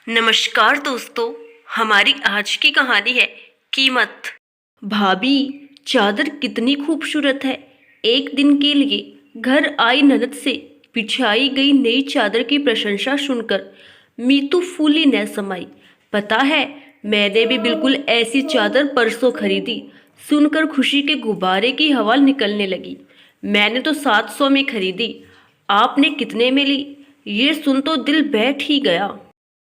नमस्कार दोस्तों। हमारी आज की कहानी है कीमत। भाभी, चादर कितनी खूबसूरत है। एक दिन के लिए घर आई ननद से बिछाई गई नई चादर की प्रशंसा सुनकर मीतू फूली न समाई। पता है, मैंने भी बिल्कुल ऐसी चादर परसों खरीदी। सुनकर खुशी के गुब्बारे की हवा निकलने लगी। मैंने तो 700 में खरीदी, आपने कितने में ली? ये सुन तो दिल बैठ ही गया।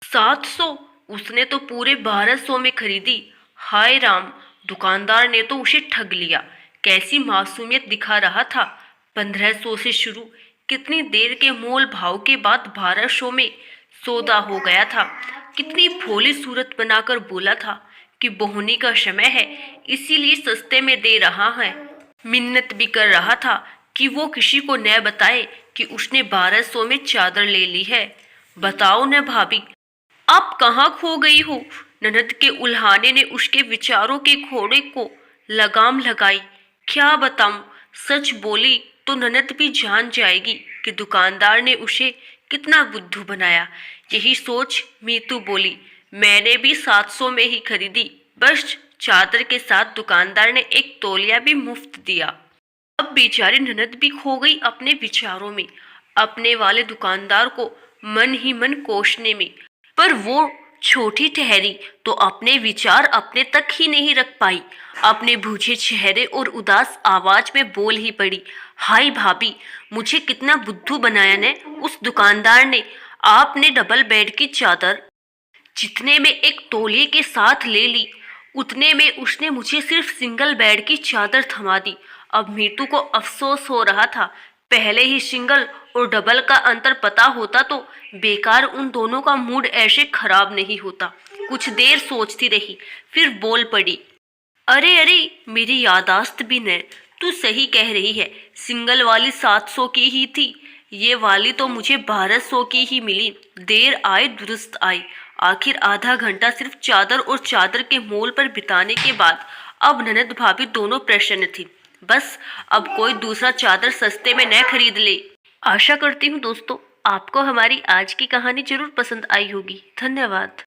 700? उसने तो पूरे 1200 में खरीदी। हाय राम, दुकानदार ने तो उसे ठग लिया। कैसी मासूमियत दिखा रहा था। 1500 से शुरू, कितनी देर के मोल भाव के बाद 1200 में सौदा हो गया था। कितनी भोली सूरत बनाकर बोला था कि बोहनी का समय है, इसीलिए सस्ते में दे रहा है। मिन्नत भी कर रहा था कि वो किसी को न बताए कि उसने 1200 में चादर ले ली है। बताओ न भाभी, आप कहाँ खो गई हो? ननद के उल्हाने ने उसके विचारों के घोड़े को लगाम लगाई। क्या बताऊं, सच बोली तो ननद भी जान जाएगी कि दुकानदार ने उसे कितना बुद्धू बनाया। यही सोच मीतू बोली, मैंने भी 700 में ही खरीदी। बस चादर के साथ दुकानदार ने एक तौलिया भी मुफ्त दिया। अब बेचारी ननद भी खो गई अपने विचारों में, अपने वाले दुकानदार को मन ही मन कोसने में। पर वो छोटी ठहरी तो अपने विचार अपने तक ही नहीं रख पाई। अपने बूझे चेहरे और उदास आवाज में बोल ही पड़ी, हाय भाभी, मुझे कितना बुद्धू बनाया ने उस दुकानदार ने। आपने डबल बेड की चादर जितने में एक तौलिए के साथ ले ली, उतने में उसने मुझे सिर्फ सिंगल बेड की चादर थमा दी। अब मीतू को अफसोस हो रहा था। पहले ही सिंगल और डबल का अंतर पता होता तो बेकार उन दोनों का मूड ऐसे खराब नहीं होता। कुछ देर सोचती रही, फिर बोल पड़ी, अरे अरे, मेरी यादाश्त भी न। तू सही कह रही है, सिंगल वाली 700 की ही थी। ये वाली तो मुझे 1200 की ही मिली। देर आए दुरुस्त आई। आखिर आधा घंटा सिर्फ चादर और चादर के मोल पर बिताने के बाद अब ननद भाभी दोनों प्रसन्न थी। बस अब कोई दूसरा चादर सस्ते में न खरीद ले। आशा करती हूँ दोस्तों, आपको हमारी आज की कहानी जरूर पसंद आई होगी। धन्यवाद।